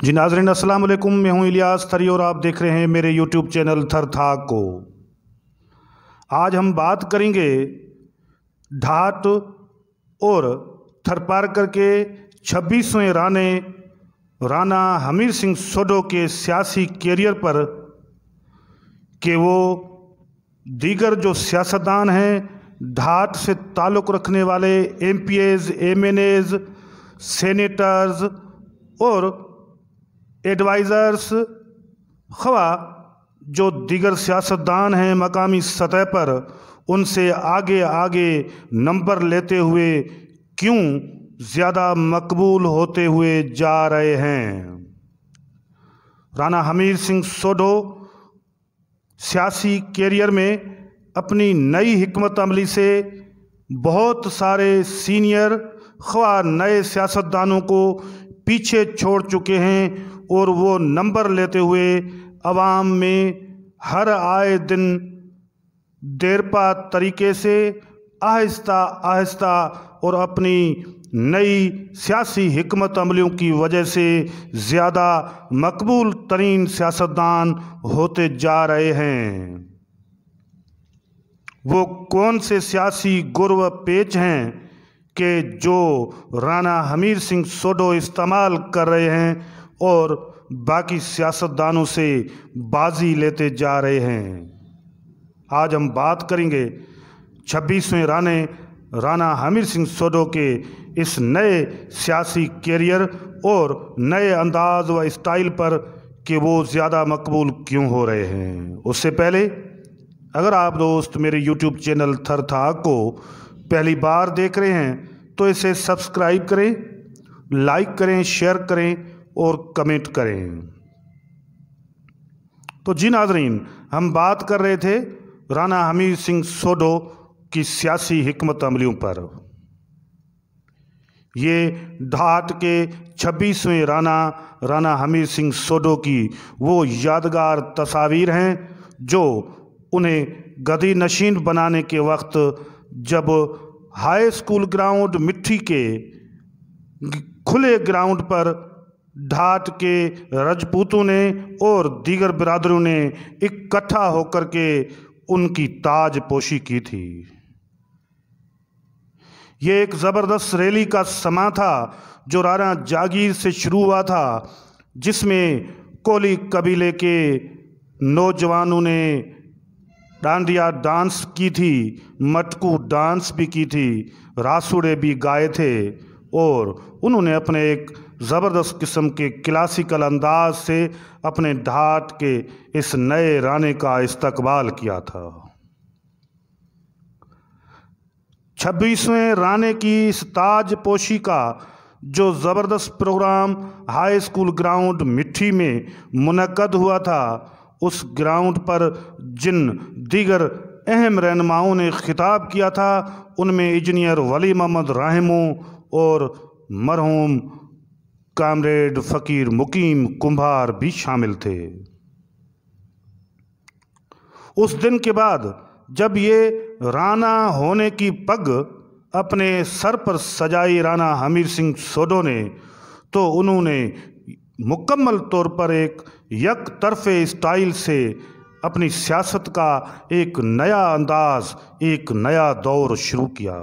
जी नाज़रीन अस्सलाम वालेकुम। मैं हूं इलियास थरी और आप देख रहे हैं मेरे यूट्यूब चैनल थर थाक को। आज हम बात करेंगे ढाट और थरपारकर के 26वें राणा हमीर सिंह सोढो के सियासी कैरियर पर कि वो दीगर जो सियासतदान हैं, ढाट से ताल्लुक़ रखने वाले MPs, MNAs, सेनेटर्स और एडवाइज़र्स, ख़वा जो दीगर सियासतदान हैं मकामी सतह पर, उनसे आगे आगे नंबर लेते हुए क्यों ज़्यादा मकबूल होते हुए जा रहे हैं। राणा हमीर सिंह सोढो सियासी कैरियर में अपनी नई हिकमत अमली से बहुत सारे सीनियर ख़वा नए सियासतदानों को पीछे छोड़ चुके हैं और वो नंबर लेते हुए अवाम में हर आए दिन देरपा तरीके से आहिस्ता आहिस्ता और अपनी नई सियासी हिकमत अमलियों की वजह से ज़्यादा मकबूल तरीन सियासतदान होते जा रहे हैं। वो कौन से सियासी गुर व पेच हैं कि जो राणा हमीर सिंह सोढो इस्तेमाल कर रहे हैं और बाकी सियासतदानों से बाजी लेते जा रहे हैं। आज हम बात करेंगे 26वें राणा हमीर सिंह सोढो के इस नए सियासी कैरियर और नए अंदाज व स्टाइल पर कि वो ज़्यादा मकबूल क्यों हो रहे हैं। उससे पहले अगर आप दोस्त मेरे YouTube चैनल थर थाक को पहली बार देख रहे हैं तो इसे सब्सक्राइब करें, लाइक करें, शेयर करें और कमेंट करें। तो जी नाज़रीन, हम बात कर रहे थे राणा हमीर सिंह सोढो की सियासी हिकमत अमलियों पर। ये ढाट के 26वें राणा हमीर सिंह सोढो की वो यादगार तस्वीर हैं जो उन्हें गदी नशीन बनाने के वक्त जब हाई स्कूल ग्राउंड मिट्टी के खुले ग्राउंड पर ढाट के राजपूतों ने और दीगर बिरादरों ने इकट्ठा होकर के उनकी ताजपोशी की थी। ये एक ज़बरदस्त रैली का समा था जो राणा जागीर से शुरू हुआ था, जिसमें कोली कबीले के नौजवानों ने डांडिया डांस की थी, मटकू डांस भी की थी, रासुड़े भी गाए थे और उन्होंने अपने एक ज़बरदस्त किस्म के क्लासिकल अंदाज से अपने ढाट के इस नए राणे का इस्तकबाल किया था। 26वें राणे की इस ताजपोशी का जो ज़बरदस्त प्रोग्राम हाई स्कूल ग्राउंड मिट्टी में मुनक्कद हुआ था, उस ग्राउंड पर जिन दीगर अहम रहनुमाओं ने खिताब किया था उनमें इंजीनियर वली मोहम्मद रहमो और मरहूम कामरेड फ़कीर मुकीम कुम्हार भी शामिल थे। उस दिन के बाद जब ये राणा होने की पग अपने सर पर सजाई राणा हमीर सिंह सोढो ने, तो उन्होंने मुकम्मल तौर पर एक यक तरफ़े स्टाइल से अपनी सियासत का एक नया अंदाज, एक नया दौर शुरू किया।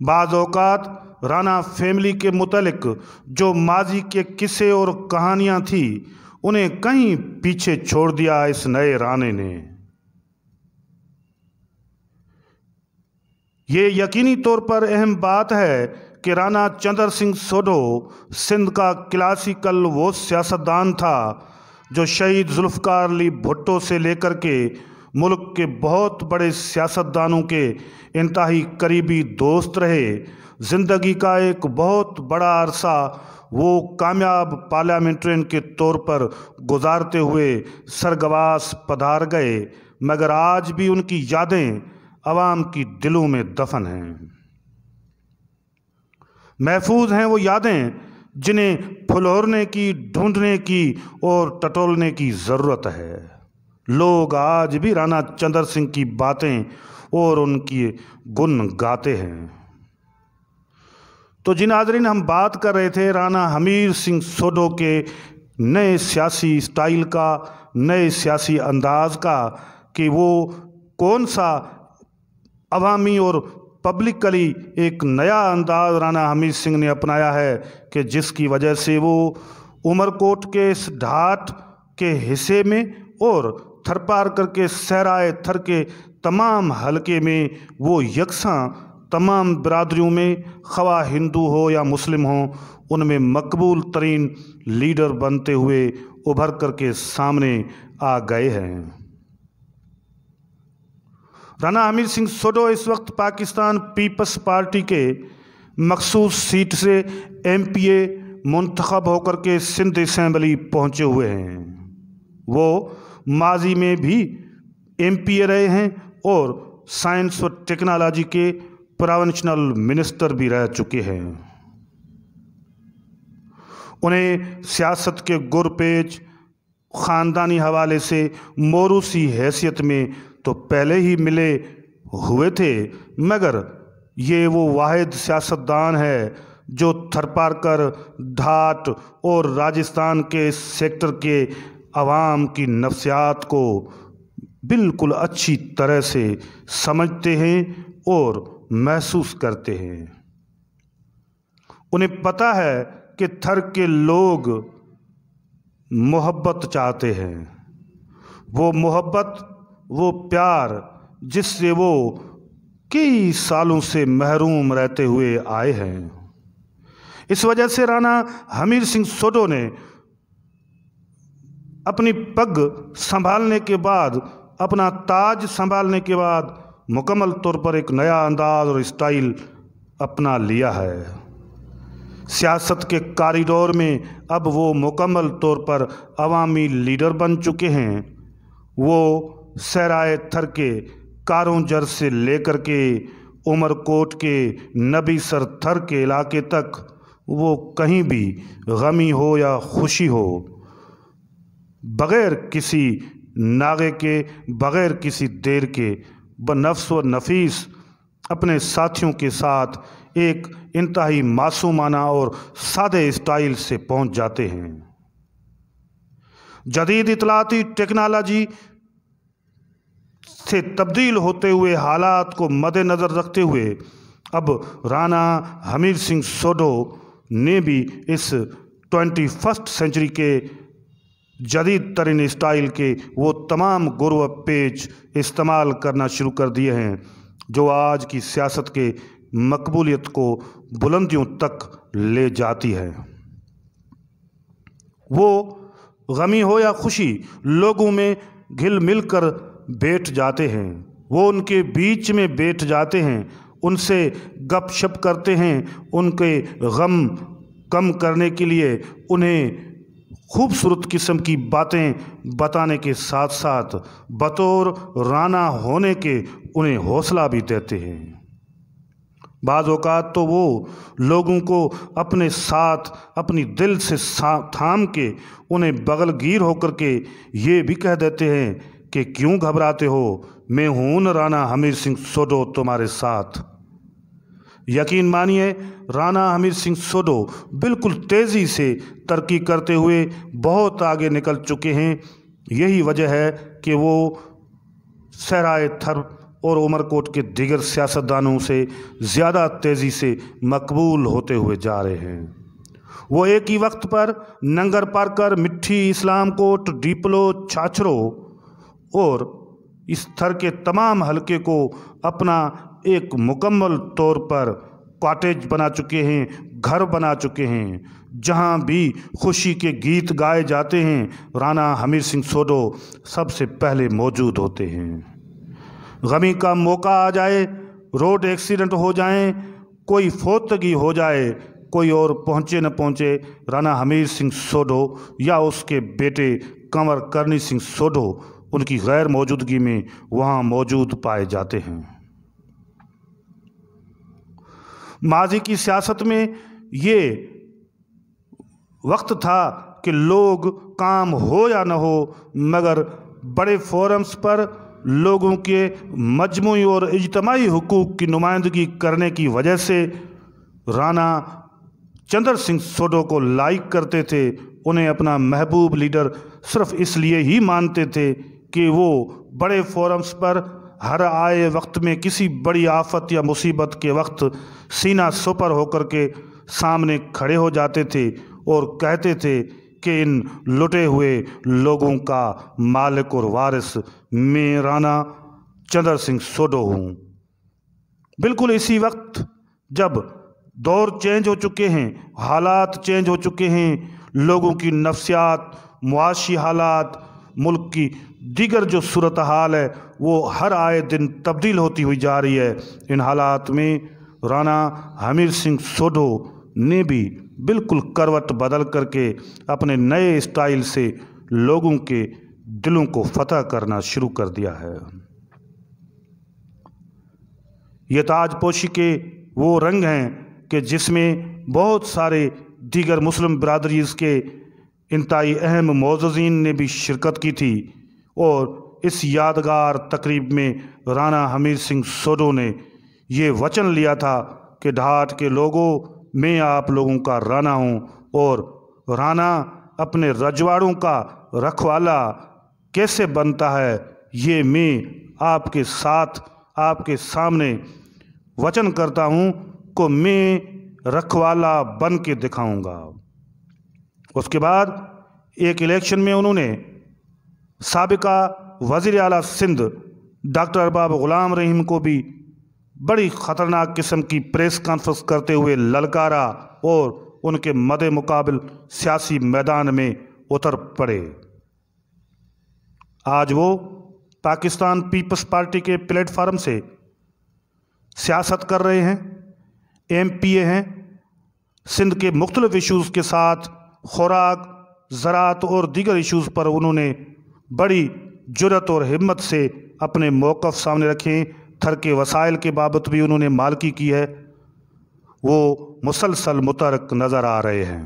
बाज़ औक़ात राणा फैमिली के मुतल्लिक जो माजी के किस्से और कहानियाँ थी उन्हें कहीं पीछे छोड़ दिया इस नए राणे ने। ये यकीनी तौर पर अहम बात है कि राणा चंद्र सिंह सोढो सिंध का क्लासिकल वो सियासतदान था जो शहीद जुल्फ़िकार अली भुट्टो से लेकर के मुल्क के बहुत बड़े सियासतदानों के इंतहाई करीबी दोस्त रहे। ज़िंदगी का एक बहुत बड़ा अरसा वो कामयाब पार्लियामेंट्रियन के तौर पर गुजारते हुए सरगवास पधार गए, मगर आज भी उनकी यादें अवाम की दिलों में दफन हैं। महफूज हैं वो यादें जिन्हें फुलोरने की, ढूंढने की और टटोलने की ज़रूरत है। लोग आज भी राणा चंद्र सिंह की बातें और उनकी गुण गाते हैं। तो जी नाज़रीन, हम बात कर रहे थे राणा हमीर सिंह सोढो के नए सियासी स्टाइल का, नए सियासी अंदाज का, कि वो कौन सा अवामी और पब्लिकली एक नया अंदाज राणा हमीर सिंह ने अपनाया है कि जिसकी वजह से वो उमरकोट के इस ढाट के हिस्से में और थरपारकर के सहराए थर के तमाम हलके में वो यकसां तमाम बिरादरियों में, ख्वा हिंदू हो या मुस्लिम हो, उनमें मकबूल तरीन लीडर बनते हुए उभर कर के सामने आ गए हैं। राणा हमीर सिंह सोढो इस वक्त पाकिस्तान पीपल्स पार्टी के मखसूस सीट से MPA मुंतखब होकर के सिंध असम्बली पहुँचे हुए हैं। वो माजी में भी MPA रहे हैं और साइंस और टेक्नोलॉजी के प्रोविंशनल मिनिस्टर भी रह चुके हैं। उन्हें सियासत के गुरपेच ख़ानदानी हवाले से मोरूसी हैसियत में तो पहले ही मिले हुए थे, मगर ये वो वाहिद सियासतदान है जो थरपारकर, ढाट और राजस्थान के सेक्टर के अवाम की नफ्सियात को बिल्कुल अच्छी तरह से समझते हैं और महसूस करते हैं। उन्हें पता है कि थर के लोग मोहब्बत चाहते हैं, वो मोहब्बत, वो प्यार जिससे वो कई सालों से महरूम रहते हुए आए हैं। इस वजह से राणा हमीर सिंह सोढो ने अपनी पग संभालने के बाद, अपना ताज संभालने के बाद मुकम्मल तौर पर एक नया अंदाज और स्टाइल अपना लिया है। सियासत के कॉरिडोर में अब वो मुकम्मल तौर पर अवामी लीडर बन चुके हैं। वो सहराए थर के कारोंजर से लेकर के उमरकोट के नबीसर थर के इलाके तक वो कहीं भी गमी हो या खुशी हो, बग़ैर किसी नागे के, बग़ैर किसी देर के, बनफ्स व नफीस अपने साथियों के साथ एक इंतहाई मासूमाना और सादे स्टाइल से पहुंच जाते हैं। जदीद इतलाती टेक्नोलॉजी से तब्दील होते हुए हालात को मद्देनज़र रखते हुए अब राणा हमीर सिंह सोढो ने भी इस 21st सेंचुरी के जदीद तरीन स्टाइल के वो तमाम गुर व पेच इस्तेमाल करना शुरू कर दिए हैं जो आज की सियासत के मकबूलियत को बुलंदियों तक ले जाती है। वो गमी हो या खुशी लोगों में घिल मिल कर बैठ जाते हैं, वो उनके बीच में बैठ जाते हैं, उनसे गपशप करते हैं, उनके गम कम करने के लिए उन्हें खूबसूरत किस्म की बातें बताने के साथ साथ बतौर राणा होने के उन्हें हौसला भी देते हैं। बाज़ औक़ात तो वो लोगों को अपने साथ अपनी दिल से थाम के उन्हें बगलगीर होकर के ये भी कह देते हैं कि क्यों घबराते हो, मैं हूँ न राणा हमीर सिंह सोढो तुम्हारे साथ। यकीन मानिए, राणा हमीर सिंह सोढो बिल्कुल तेज़ी से तरक्की करते हुए बहुत आगे निकल चुके हैं। यही वजह है कि वो सहराए थर और उमरकोट के दीगर सियासतदानों से ज़्यादा तेज़ी से मकबूल होते हुए जा रहे हैं। वो एक ही वक्त पर नंगर पारकर, मिट्ठी, इस्लाम कोट, डीपलो, छाछरो और इस थर के तमाम हलके को अपना एक मुकम्मल तौर पर कॉटेज बना चुके हैं, घर बना चुके हैं। जहां भी खुशी के गीत गाए जाते हैं, राणा हमीर सिंह सोढो सबसे पहले मौजूद होते हैं। गमी का मौका आ जाए, रोड एक्सीडेंट हो जाए, कोई फोतगी हो जाए, कोई और पहुँचे न पहुँचे, राणा हमीर सिंह सोढो या उसके बेटे कंवर करनी सिंह सोढो उनकी गैर मौजूदगी में वहाँ मौजूद पाए जाते हैं। माजी की सियासत में ये वक्त था कि लोग काम हो या न हो, मगर बड़े फोरम्स पर लोगों के मजमूई और इज्तिमाई हुकूक की नुमाइंदगी करने की वजह से राणा चंद्र सिंह सोढो को लाइक करते थे, उन्हें अपना महबूब लीडर सिर्फ इसलिए ही मानते थे कि वो बड़े फोरम्स पर हर आए वक्त में किसी बड़ी आफत या मुसीबत के वक्त सीना सुपर होकर के सामने खड़े हो जाते थे और कहते थे कि इन लुटे हुए लोगों का मालिक और वारिस मैं राणा चंद्र सिंह सोढो हूँ। बिल्कुल इसी वक्त जब दौर चेंज हो चुके हैं, हालात चेंज हो चुके हैं, लोगों की नफ्सियात, मुआशी हालात, मुल्क की दीगर जो सूरत हाल है वो हर आए दिन तब्दील होती हुई जा रही है। इन हालात में राणा हमीर सिंह सोढो ने भी बिल्कुल करवट बदल करके अपने नए स्टाइल से लोगों के दिलों को फतह करना शुरू कर दिया है। ये ताजपोशी के वो रंग हैं कि जिसमें बहुत सारे दीगर मुस्लिम बिरादरीज़ के इंतहाई अहम मोअज़्ज़िज़ीन ने भी शिरकत की थी और इस यादगार तकरीब में राणा हमीर सिंह सोढो ने ये वचन लिया था कि ढाट के लोगों, मैं आप लोगों का राणा हूँ और राणा अपने रजवाड़ों का रखवाला कैसे बनता है ये मैं आपके साथ आपके सामने वचन करता हूँ को मैं रखवाला बन के दिखाऊंगा। उसके बाद एक इलेक्शन में उन्होंने साबिका वज़ीर आला सिंध डॉक्टर अरबाब ग़ुलाम रहीम को भी बड़ी ख़तरनाक किस्म की प्रेस कॉन्फ्रेंस करते हुए ललकारा और उनके मद्दे मुकाबिल सियासी मैदान में उतर पड़े। आज वो पाकिस्तान पीपल्स पार्टी के प्लेटफार्म से सियासत कर रहे हैं, MPA हैं। सिंध के मुख्तलिफ इशूज़ के साथ खुराक, ज़राअत और दीगर इशूज़ पर उन्होंने बड़ी जुर्रत और हिम्मत से अपने मौक़िफ़ सामने रखे। थर के वसाइल के बाबत भी उन्होंने मालकी की है। वो मुसलसल मुतहर्रिक नज़र आ रहे हैं।